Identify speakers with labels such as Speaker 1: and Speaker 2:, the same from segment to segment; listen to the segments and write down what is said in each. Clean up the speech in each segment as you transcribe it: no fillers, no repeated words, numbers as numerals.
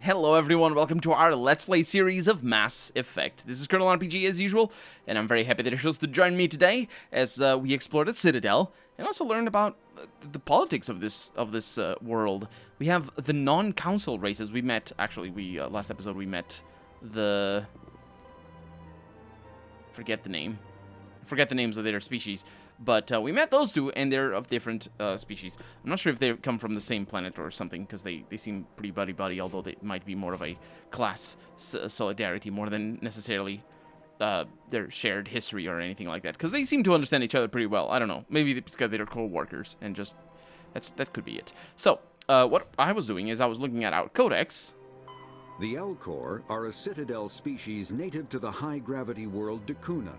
Speaker 1: Hello everyone, welcome to our Let's Play series of Mass Effect. This is Colonel RPG as usual, and I'm very happy that you're chose to join me today as we explore the Citadel and also learn about the politics of this world. We have the non-council races. We met, actually, last episode we met the... forget the names of their species. But we met those two, and they're of different species. I'm not sure if they come from the same planet or something, because they seem pretty buddy-buddy, although they might be more of a class solidarity more than necessarily their shared history or anything like that. Because they seem to understand each other pretty well. I don't know. Maybe it's because they're co-workers, and just... that could be it. So, what I was doing is I was looking at our codex.
Speaker 2: The Elcor are a Citadel species native to the high-gravity world Dakuna.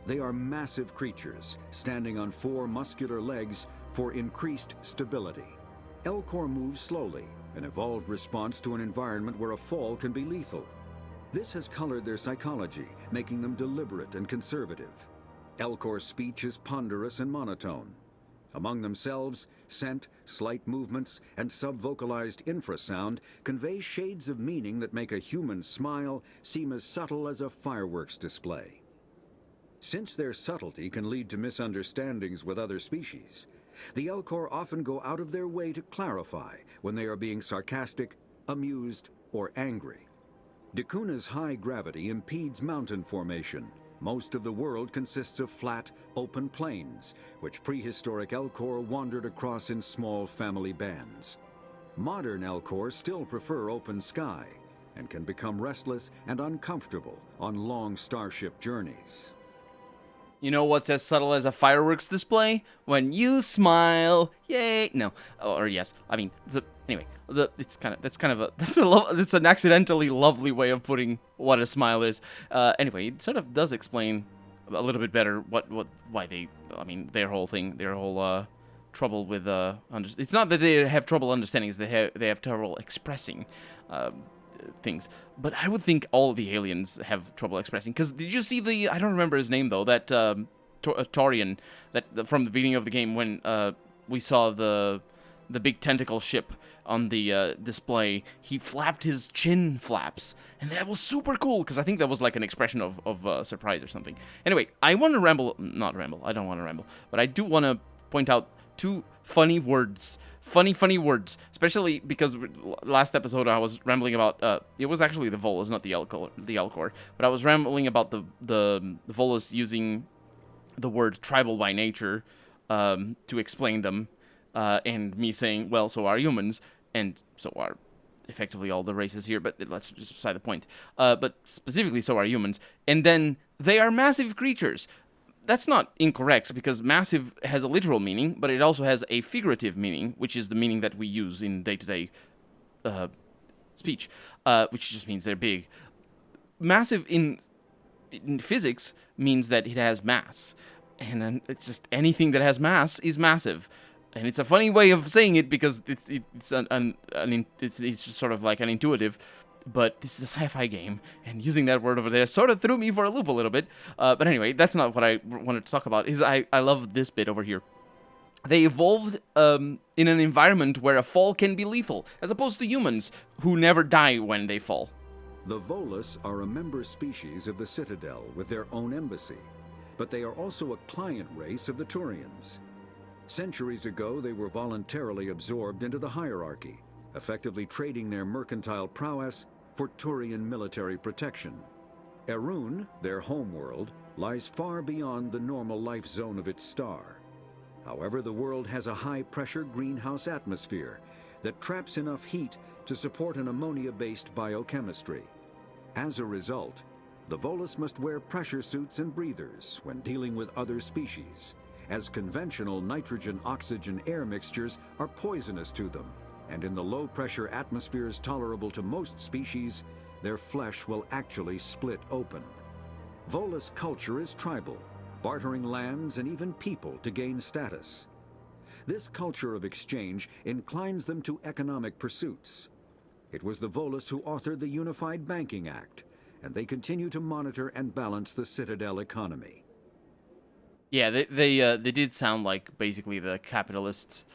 Speaker 2: They are massive creatures, standing on 4 muscular legs for increased stability. Elcor move slowly, an evolved response to an environment where a fall can be lethal. This has colored their psychology, making them deliberate and conservative. Elcor's speech is ponderous and monotone. Among themselves, scent, slight movements, and sub-vocalized infrasound convey shades of meaning that make a human smile seem as subtle as a fireworks display. Since their subtlety can lead to misunderstandings with other species, the Elcor often go out of their way to clarify when they are being sarcastic, amused, or angry. Dakuna's high gravity impedes mountain formation. Most of the world consists of flat, open plains, which prehistoric Elcor wandered across in small family bands. Modern Elcor still prefer open sky, and can become restless and uncomfortable on long starship journeys.
Speaker 1: You know what's as subtle as a fireworks display? When you smile, yay! No, or yes. I mean, anyway, that's an accidentally lovely way of putting what a smile is. Anyway, it sort of does explain a little bit better why they. I mean, their whole trouble with it's not that they have trouble understanding; it's they have trouble expressing. Things, but I would think all the aliens have trouble expressing. Because did you see I don't remember his name though, that Taurian that from the beginning of the game when we saw the big tentacle ship on the display, he flapped his chin flaps, and that was super cool because I think that was like an expression of surprise or something. Anyway, I want to not ramble. I don't want to ramble, but I do want to point out 2 funny words. Funny words, especially because last episode I was rambling about, it was actually the Volus, not the Elcor, but I was rambling about the Volus using the word tribal by nature to explain them, and me saying, well, so are humans, and so are effectively all the races here, but let's just beside the point. But specifically, so are humans, and then they are massive creatures. That's not incorrect, because massive has a literal meaning, but it also has a figurative meaning, which is the meaning that we use in day-to-day speech, which just means they're big. Massive in physics means that it has mass, and then it's just anything that has mass is massive. And it's a funny way of saying it because it's just sort of like an intuitive. But this is a sci-fi game, and using that word over there sort of threw me for a loop a little bit. But anyway, that's not what I wanted to talk about. I love this bit over here. They evolved in an environment where a fall can be lethal, as opposed to humans, who never die when they fall.
Speaker 2: The Volus are a member species of the Citadel with their own embassy, but they are also a client race of the Turians. Centuries ago, they were voluntarily absorbed into the hierarchy, effectively trading their mercantile prowess for Turian military protection. Erun, their homeworld, lies far beyond the normal life zone of its star. However, the world has a high-pressure greenhouse atmosphere that traps enough heat to support an ammonia-based biochemistry. As a result, the Volus must wear pressure suits and breathers when dealing with other species, as conventional nitrogen-oxygen air mixtures are poisonous to them, and in the low-pressure atmospheres tolerable to most species, their flesh will actually split open. Volus culture is tribal, bartering lands and even people to gain status. This culture of exchange inclines them to economic pursuits. It was the Volus who authored the Unified Banking Act, and they continue to monitor and balance the Citadel economy.
Speaker 1: Yeah, they did sound like basically the capitalists,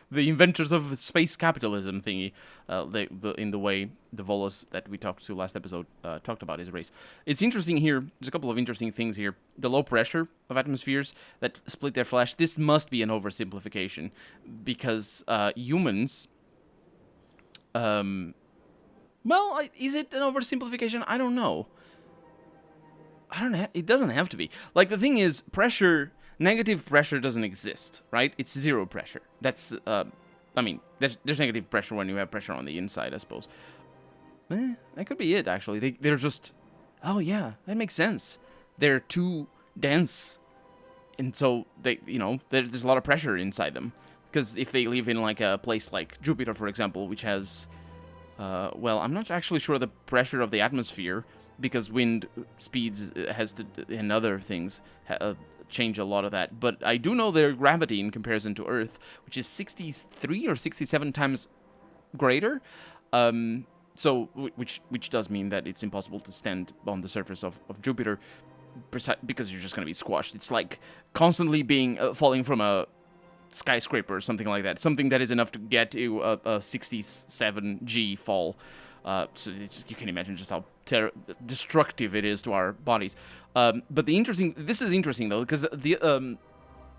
Speaker 1: the inventors of space capitalism thingy. In the way the Volus that we talked to last episode talked about his race. It's interesting here. There's a couple of interesting things here. The low pressure of atmospheres that split their flesh. This must be an oversimplification, because humans. Is it an oversimplification? I don't know. It doesn't have to be. Like, the thing is, negative pressure doesn't exist, right? It's zero pressure. That's, there's negative pressure when you have pressure on the inside, I suppose. That could be it, actually. They're just, oh yeah, that makes sense. They're too dense, and so there's a lot of pressure inside them. Because if they live in, like, a place like Jupiter, for example, which has, I'm not actually sure the pressure of the atmosphere, because wind speeds and other things change a lot of that. But I do know their gravity in comparison to Earth, which is 63 or 67 times greater. So which does mean that it's impossible to stand on the surface of Jupiter, because you're just going to be squashed. It's like constantly being falling from a skyscraper or something like that. Something that is enough to get you a 67 G fall. So you can imagine just how destructive it is to our bodies. But this is interesting though, because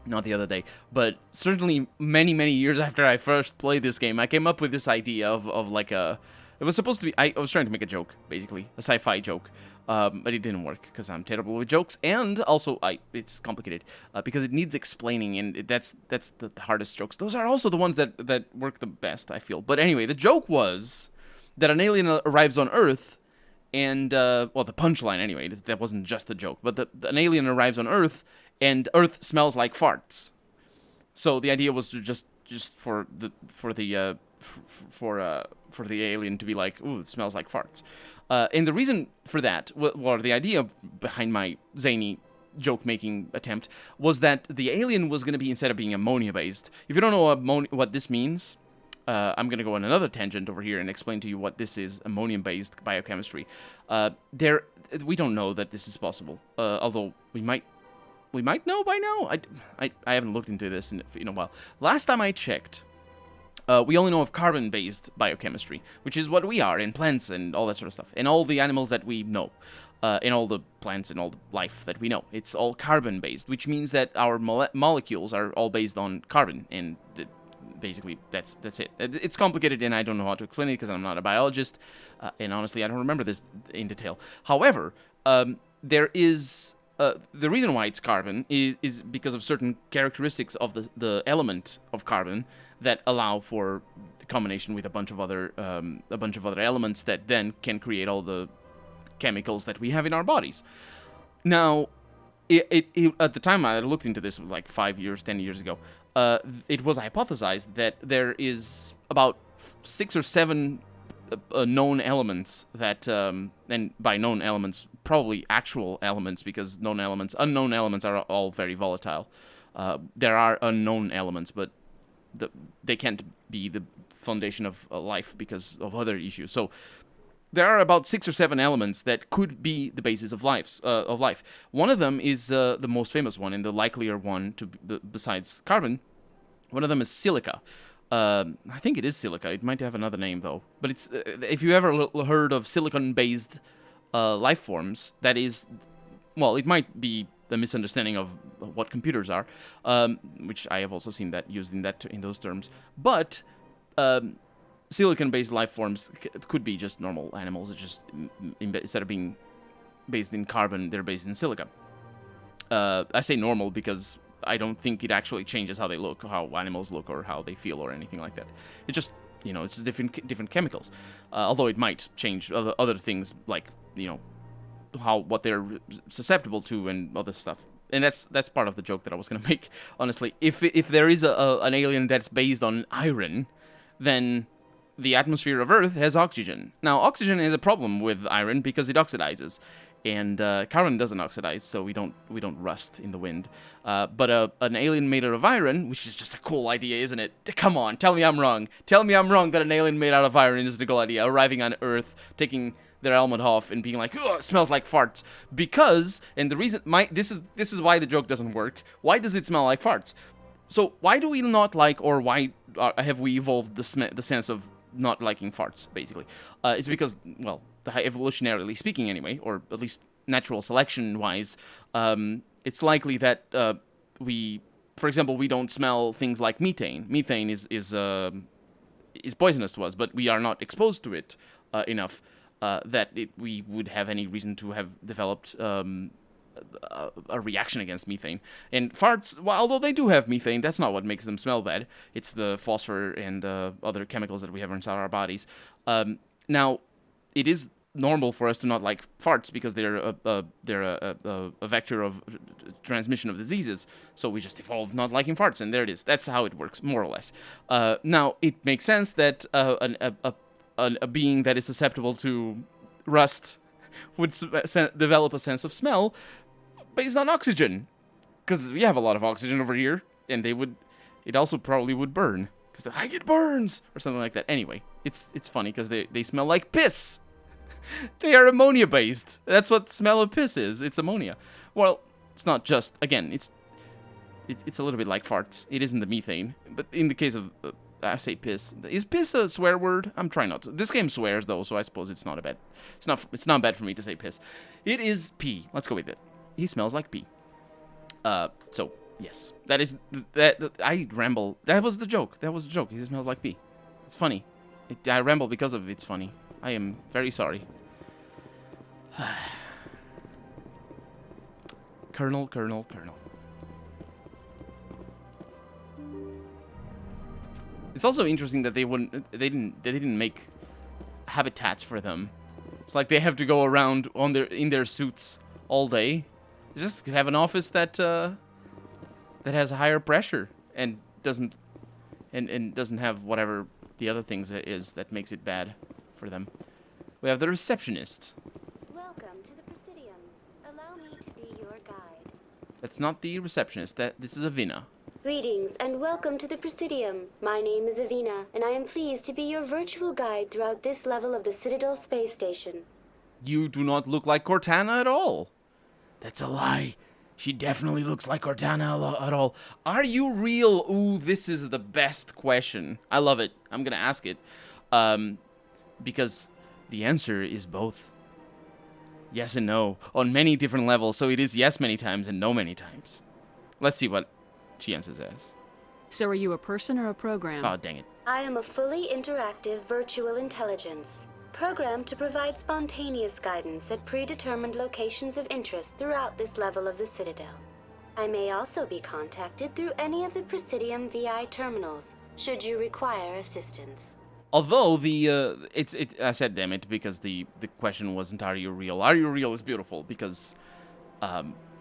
Speaker 1: not the other day, but certainly many, many years after I first played this game, I came up with this idea of like it was supposed to be, I was trying to make a joke, basically, a sci-fi joke. But it didn't work because I'm terrible with jokes, and also it's complicated because it needs explaining, and that's the hardest jokes. Those are also the ones that work the best, I feel. But anyway, the joke was that an alien arrives on Earth, and the punchline anyway. That wasn't just a joke, but an alien arrives on Earth, and Earth smells like farts. So the idea was to just for the alien to be like, ooh, it smells like farts. And the reason for that, or the idea behind my zany joke-making attempt, was that the alien was going to be, instead of being ammonia-based. If you don't know what this means, I'm going to go on another tangent over here and explain to you what this is, ammonium-based biochemistry. We don't know that this is possible, although we might know by now. I haven't looked into this in a while. Last time I checked, we only know of carbon-based biochemistry, which is what we are in plants and all that sort of stuff, and all the animals that we know, and all the plants and all the life that we know. It's all carbon-based, which means that our molecules are all based on carbon, and basically that's it. It's complicated, and I don't know how to explain it because I'm not a biologist, and honestly, I don't remember this in detail. However, there is the reason why it's carbon is because of certain characteristics of the element of carbon that allow for the combination with a bunch of other elements that then can create all the chemicals that we have in our bodies. Now, it at the time I looked into this, like 5 years, 10 years ago, it was hypothesized that there is about 6 or 7 known elements that, and by known elements, probably actual elements, because unknown elements are all very volatile. There are unknown elements, but they can't be the foundation of life because of other issues. So there are about 6 or 7 elements that could be the basis of life. One of them is the most famous one and the likelier one besides carbon. One of them is silica. I think it is silica. It might have another name though. But it's if you ever heard of silicon-based life forms, that is, well, it might be the misunderstanding of what computers are, which I have also seen that used in those terms. But silicon-based life forms could be just normal animals. It's just instead of being based in carbon, they're based in silica. I say normal because I don't think it actually changes how they look, how animals look, or how they feel, or anything like that. It just, it's different chemicals. Although it might change other things like, what they're susceptible to and other stuff. And that's part of the joke that I was gonna make. Honestly, if there is an alien that's based on iron, then the atmosphere of Earth has oxygen. Now, oxygen is a problem with iron because it oxidizes, and carbon doesn't oxidize, so we don't rust in the wind. But an alien made out of iron, which is just a cool idea, isn't it? Come on, tell me I'm wrong. Tell me I'm wrong that an alien made out of iron is a cool idea, arriving on Earth, taking their helmet off and being like, "Oh, it smells like farts," because, and the reason this is why the joke doesn't work. Why does it smell like farts? So why do we not like, or why have we evolved the sense of not liking farts? Basically, it's because, well, evolutionarily speaking, anyway, or at least natural selection wise, it's likely that we, for example, we don't smell things like methane. Methane is poisonous to us, but we are not exposed to it enough that we would have any reason to have developed a reaction against methane. And farts, well, although they do have methane, that's not what makes them smell bad. It's the phosphor and other chemicals that we have inside our bodies. Now, it is normal for us to not like farts because they're a vector of transmission of diseases. So we just evolved not liking farts, and there it is. That's how it works, more or less. Now, it makes sense that a being that is susceptible to rust would develop a sense of smell based on oxygen, because we have a lot of oxygen over here, and it also probably would burn, because they're like, it burns, or something like that. Anyway, it's funny, because they smell like piss. They are ammonia-based. That's what smell of piss is. It's ammonia. Well, it's not just, again, it's a little bit like farts. It isn't the methane, but in the case of, I say piss. Is piss a swear word? I'm trying not to. This game swears, though, so I suppose it's not a bad. It's not bad for me to say piss. It is pee. Let's go with it. He smells like pee. So yes, I ramble. That was the joke. He smells like pee. It's funny. I ramble because of it's funny. I am very sorry. Colonel. It's also interesting that they didn't make habitats for them. It's like they have to go around in their suits all day. They just have an office that has higher pressure and doesn't have whatever the other things is that makes it bad for them. We have the receptionist.
Speaker 3: Welcome to the Presidium. Allow me to be your guide.
Speaker 1: That's not the receptionist. This is Avina.
Speaker 3: Greetings and welcome to the Presidium. My name is Avina, and I am pleased to be your virtual guide throughout this level of the Citadel space station.
Speaker 1: You do not look like Cortana at all. That's a lie. She definitely looks like Cortana at all. Are you real? Ooh, this is the best question. I love it. I'm gonna ask it. Because the answer is both. Yes and no. On many different levels, so it is yes many times and no many times. Let's see what she answers as.
Speaker 4: So are you a person or a program?
Speaker 1: Oh, dang it.
Speaker 3: I am a fully interactive virtual intelligence, programmed to provide spontaneous guidance at predetermined locations of interest throughout this level of the Citadel. I may also be contacted through any of the Presidium VI terminals, should you require assistance.
Speaker 1: Although I said damn it because the question wasn't are you real. Are you real is beautiful because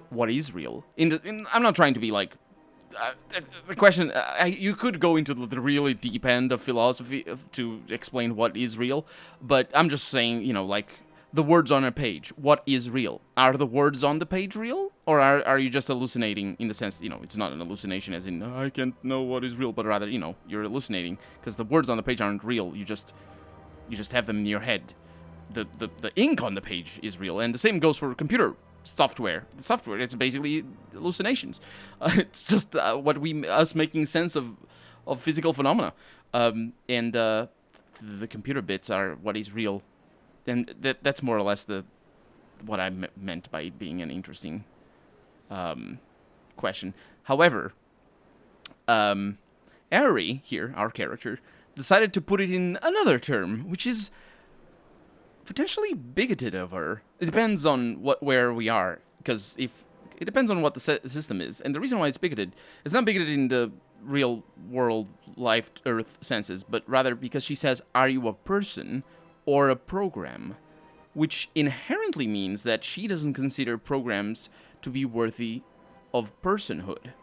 Speaker 1: what is real? I'm not trying to be like the question. You could go into the really deep end of philosophy to explain what is real, but I'm just saying, like the words on a page. What is real? Are the words on the page real, or are you just hallucinating in the sense, it's not an hallucination as in I can't know what is real, but rather, you're hallucinating because the words on the page aren't real. You just have them in your head. The ink on the page is real, and the same goes for computer software. The software, it's basically hallucinations. It's just us making sense of physical phenomena, and the computer bits are what is real. And that's more or less what I meant by it being an interesting question. However, Ari here, our character, decided to put it in another term, which is potentially bigoted of her. It depends on where we are, because it depends on what the system is. And the reason why it's bigoted, it's not bigoted in the real world, life, Earth senses, but rather because she says, are you a person or a program? Which inherently means that she doesn't consider programs to be worthy of personhood,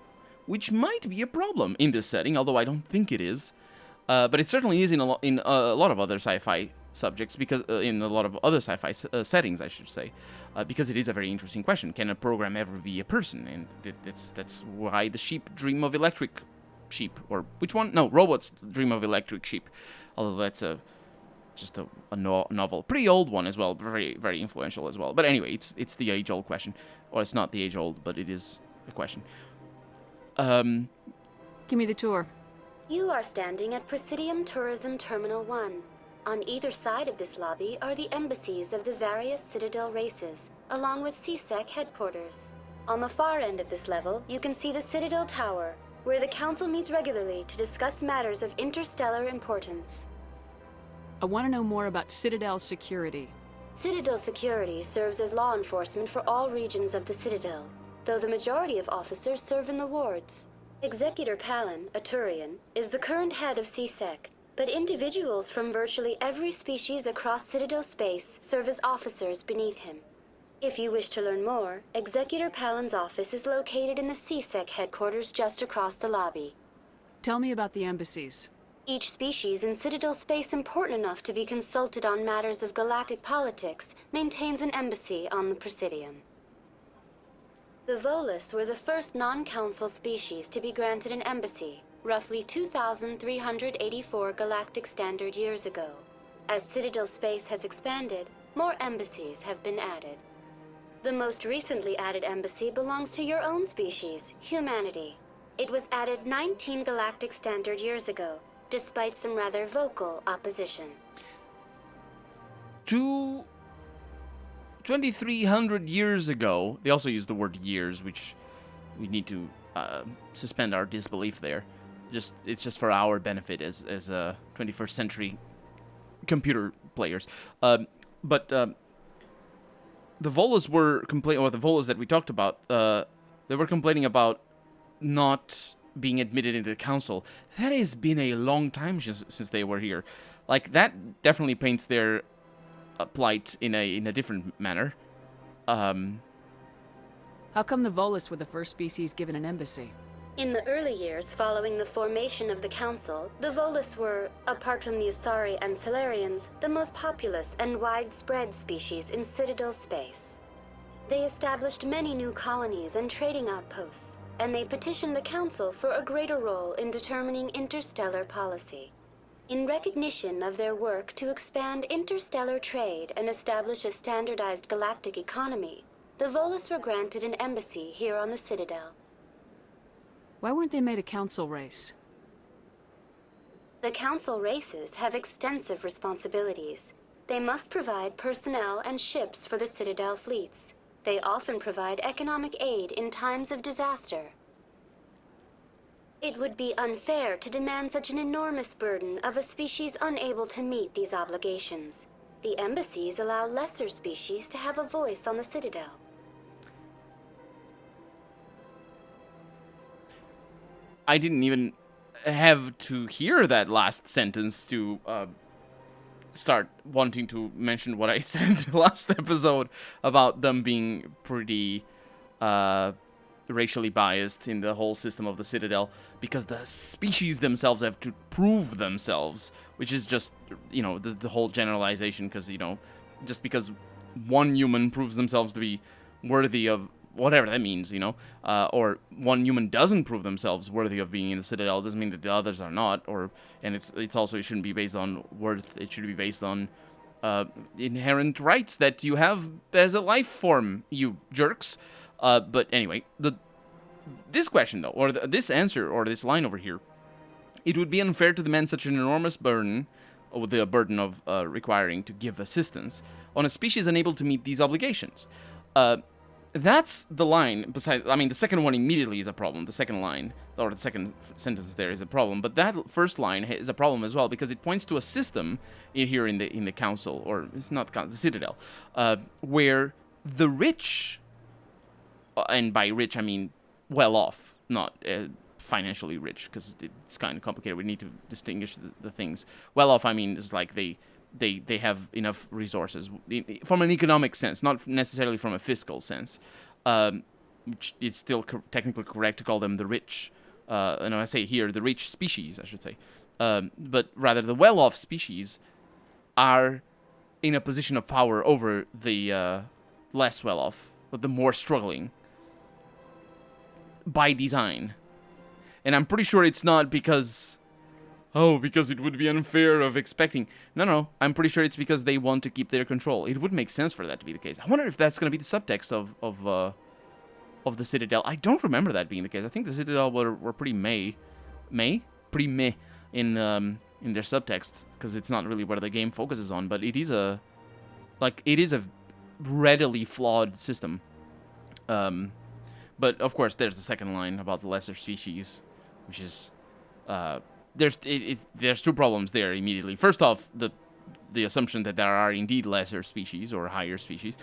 Speaker 1: which might be a problem in this setting, although I don't think it is. But it certainly is in a lot of other sci-fi subjects, because in a lot of other sci-fi settings, I should say, because it is a very interesting question. Can a program ever be a person? And that's why the sheep dream of electric sheep, or which one? No, robots dream of electric sheep. Although that's a just a novel, pretty old one as well, very very influential as well. But anyway, it's the age-old question, or it's not the age-old, but it is a question.
Speaker 4: Give me the tour.
Speaker 3: You are standing at Presidium Tourism Terminal 1. On either side of this lobby are the embassies of the various Citadel races, along with CSEC headquarters. On the far end of this level, you can see the Citadel Tower, where the Council meets regularly to discuss matters of interstellar importance.
Speaker 4: I want to know more about Citadel security.
Speaker 3: Citadel security serves as law enforcement for all regions of the Citadel, though the majority of officers serve in the wards. Executor Palin, a Turian, is the current head of CSEC, but individuals from virtually every species across Citadel space serve as officers beneath him. If you wish to learn more, Executor Palin's office is located in the CSEC headquarters just across the lobby.
Speaker 4: Tell me about the embassies.
Speaker 3: Each species in Citadel space important enough to be consulted on matters of galactic politics maintains an embassy on the Presidium. The Volus were the first non-council species to be granted an embassy, roughly 2,384 galactic standard years ago. As Citadel space has expanded, more embassies have been added. The most recently added embassy belongs to your own species, humanity. It was added 19 galactic standard years ago, despite some rather vocal opposition.
Speaker 1: 2,300 years ago, they also use the word years, which we need to suspend our disbelief there. It's just for our benefit as 21st century computer players. But the Volus were complaining, or the Volus that we talked about, they were complaining about not being admitted into the council. That has been a long time since they were here. Like, that definitely paints their plight in a different manner.
Speaker 4: How come the Volus were the first species given an embassy?
Speaker 3: In the early years following the formation of the Council, the Volus were, apart from the Asari and Solarians, the most populous and widespread species in Citadel space. They established many new colonies and trading outposts, and they petitioned the Council for a greater role in determining interstellar policy. In recognition of their work to expand interstellar trade and establish a standardized galactic economy, the Volus were granted an embassy here on the Citadel.
Speaker 4: Why weren't they made a council race?
Speaker 3: The Council races have extensive responsibilities. They must provide personnel and ships for the Citadel fleets. They often provide economic aid in times of disaster. It would be unfair to demand such an enormous burden of a species unable to meet these obligations. The embassies allow lesser species to have a voice on the Citadel.
Speaker 1: I didn't even have to hear that last sentence to start wanting to mention what I said last episode about them being pretty racially biased in the whole system of the Citadel, because the species themselves have to prove themselves, which is just, the whole generalization, because, just because one human proves themselves to be worthy of whatever that means, or one human doesn't prove themselves worthy of being in the Citadel, doesn't mean that the others are not, and it's also, it shouldn't be based on worth, it should be based on inherent rights that you have as a life form, you jerks. But anyway, this question though, or this answer, or this line over here, it would be unfair to demand such an enormous burden, or the burden of requiring to give assistance, on a species unable to meet these obligations. That's the line. Besides, the second one immediately is a problem. The second line, or the second sentence there, is a problem. But that first line is a problem as well, because it points to a system here in the council, or it's not the Citadel, where the rich, and by rich I mean well off, not financially rich, because it's kind of complicated. We need to distinguish the things. Well off, I mean, is like they have enough resources from an economic sense, not necessarily from a fiscal sense. Which it's still technically correct to call them the rich. And I say here the rich species, I should say. But rather the well-off species are in a position of power over the less well-off, but the more struggling, by design. And I'm pretty sure it's not because oh, because it would be unfair of expecting. No, I'm pretty sure it's because they want to keep their control. It would make sense for that to be the case. I wonder if that's going to be the subtext of the Citadel. I don't remember that being the case. I think the Citadel were pretty pretty meh in their subtext, because it's not really what the game focuses on. But it is a readily flawed system. But of course, there's the second line about the lesser species, which is there's two problems there immediately. First off, the assumption that there are indeed lesser species or higher species,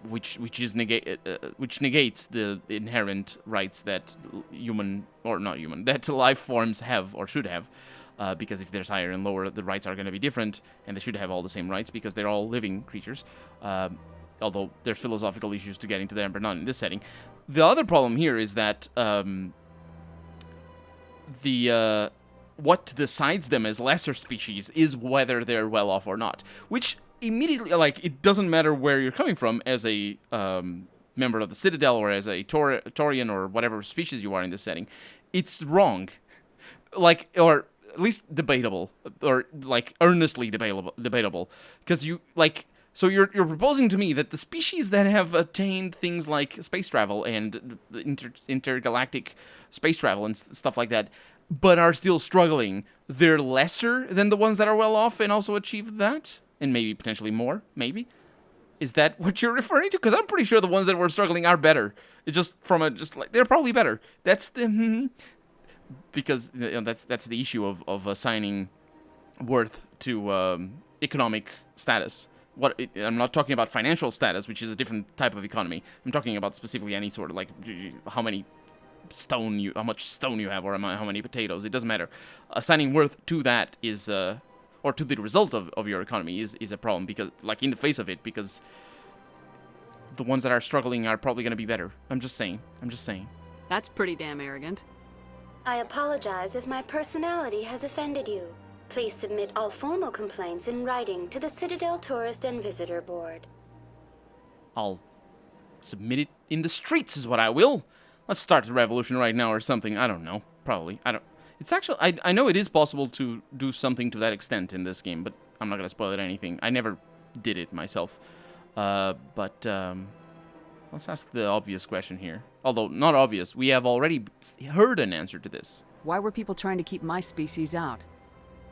Speaker 1: which negates the inherent rights that that life forms have or should have, because if there's higher and lower, the rights are going to be different, and they should have all the same rights because they're all living creatures. Although there's philosophical issues to get into them, but not in this setting. The other problem here is that what decides them as lesser species is whether they're well off or not, which immediately, it doesn't matter where you're coming from as a member of the Citadel or as a Taurian or whatever species you are in this setting. It's wrong, or at least debatable, or earnestly debatable, because so you're proposing to me that the species that have attained things like space travel and intergalactic space travel and stuff like that, but are still struggling, they're lesser than the ones that are well off and also achieved that? And maybe potentially more, maybe? Is that what you're referring to? Because I'm pretty sure the ones that were struggling are better. It's just they're probably better. That's the... because that's the issue of assigning worth to economic status. I'm not talking about financial status, which is a different type of economy. I'm talking about specifically any sort of how much stone you have, or how many potatoes. It doesn't matter. Assigning worth to that is or to the result of your economy is a problem, because in the face of it, because the ones that are struggling are probably going to be better. I'm just saying.
Speaker 4: That's pretty damn arrogant.
Speaker 3: I apologize if my personality has offended you. Please submit all formal complaints in writing to the Citadel Tourist and Visitor Board.
Speaker 1: I'll submit it in the streets is what I will. Let's start the revolution right now or something. I don't know. Probably. It's actually... I know it is possible to do something to that extent in this game, but I'm not going to spoil it anything. I never did it myself. But let's ask the obvious question here. Although, not obvious. We have already heard an answer to this.
Speaker 4: Why were people trying to keep my species out?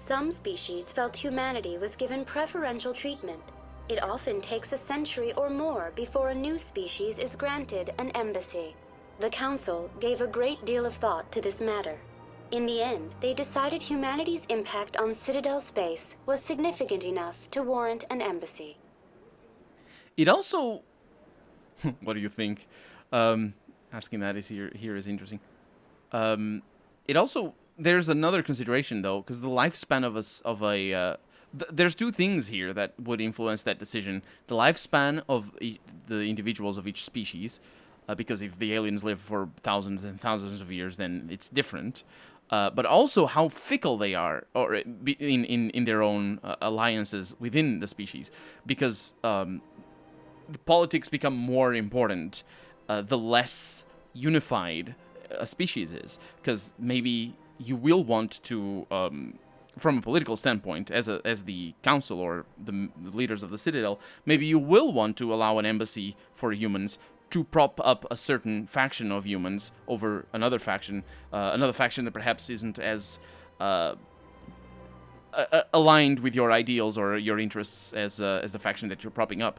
Speaker 3: Some species felt humanity was given preferential treatment. It often takes a century or more before a new species is granted an embassy. The Council gave a great deal of thought to this matter. In the end, they decided humanity's impact on Citadel space was significant enough to warrant an embassy.
Speaker 1: It also... What do you think? Asking that here is interesting. It also... There's another consideration, though, because the lifespan there's two things here that would influence that decision. The lifespan of the individuals of each species, because if the aliens live for thousands and thousands of years, then it's different. But also how fickle they are, or in their own alliances within the species, because the politics become more important the less unified a species is, because maybe you will want to, from a political standpoint, as the council or the leaders of the Citadel, maybe you will want to allow an embassy for humans to prop up a certain faction of humans over another faction that perhaps isn't as aligned with your ideals or your interests as the faction that you're propping up.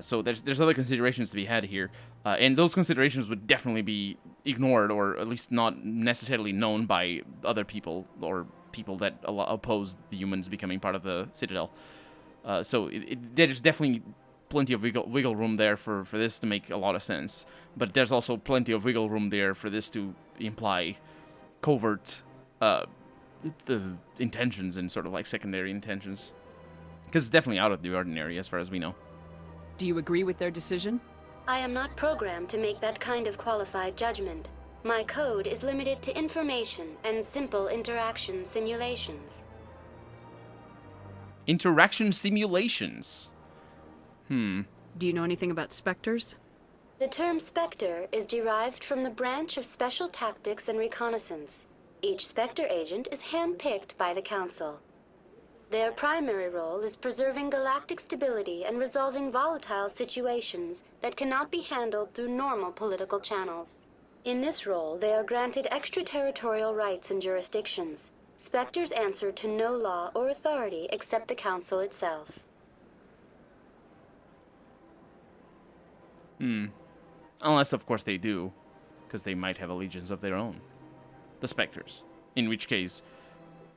Speaker 1: So there's other considerations to be had here, and those considerations would definitely be ignored, or at least not necessarily known by other people or people that oppose the humans becoming part of the Citadel. So there's definitely plenty of wiggle room there for this to make a lot of sense, but there's also plenty of wiggle room there for this to imply covert the intentions and sort of secondary intentions, because it's definitely out of the ordinary as far as we know.
Speaker 4: Do you agree with their decision?
Speaker 3: I am not programmed to make that kind of qualified judgment. My code is limited to information and simple interaction simulations.
Speaker 1: Interaction simulations?
Speaker 4: Do you know anything about specters?
Speaker 3: The term Spectre is derived from the branch of Special Tactics and Reconnaissance. Each Spectre agent is handpicked by the Council. Their primary role is preserving galactic stability and resolving volatile situations that cannot be handled through normal political channels. In this role, they are granted extraterritorial rights and jurisdictions. Spectres answer to no law or authority except the Council itself.
Speaker 1: Unless, of course, they do, because they might have allegiance of their own. The Spectres. In which case,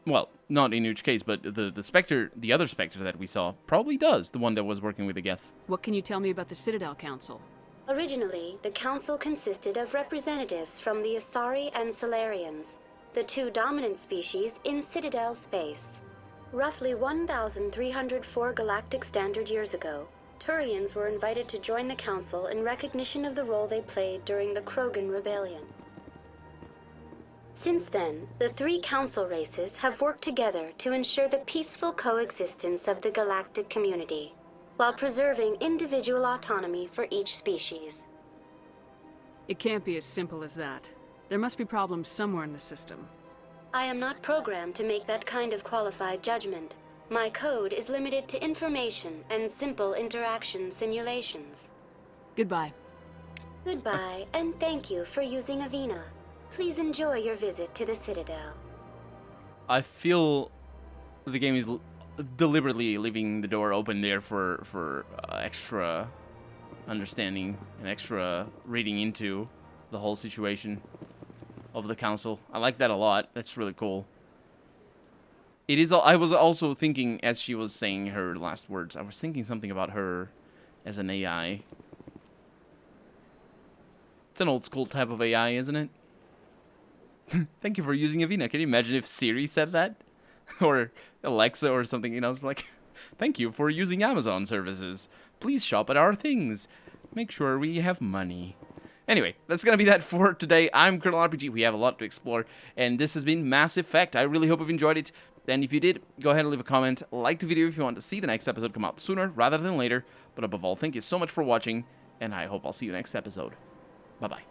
Speaker 1: well, not in which case, but the Spectre, the other Spectre that we saw, probably does, the one that was working with the Geth.
Speaker 4: What can you tell me about the Citadel Council?
Speaker 3: Originally, the Council consisted of representatives from the Asari and Solarians, the two dominant species in Citadel space. Roughly 1,304 galactic standard years ago, Turians were invited to join the Council in recognition of the role they played during the Krogan Rebellion. Since then, the three Council races have worked together to ensure the peaceful coexistence of the galactic community, while preserving individual autonomy for each species.
Speaker 4: It can't be as simple as that. There must be problems somewhere in the system.
Speaker 3: I am not programmed to make that kind of qualified judgment. My code is limited to information and simple interaction simulations.
Speaker 4: Goodbye.
Speaker 3: Goodbye, and thank you for using Avina. Please enjoy your visit to the Citadel.
Speaker 1: I feel the game is deliberately leaving the door open there for extra understanding and extra reading into the whole situation of the Council. I like that a lot. That's really cool. It is. I was also thinking, as she was saying her last words, I was thinking something about her as an AI. It's an old school type of AI, isn't it? Thank you for using Avina. Can you imagine if Siri said that? Or Alexa or something, you know, it's like, thank you for using Amazon services. Please shop at our things. Make sure we have money. Anyway, that's going to be that for today. I'm Colonel RPG. We have a lot to explore, and this has been Mass Effect. I really hope you've enjoyed it. And if you did, go ahead and leave a comment. Like the video if you want to see the next episode come out sooner rather than later. But above all, thank you so much for watching, and I hope I'll see you next episode. Bye-bye.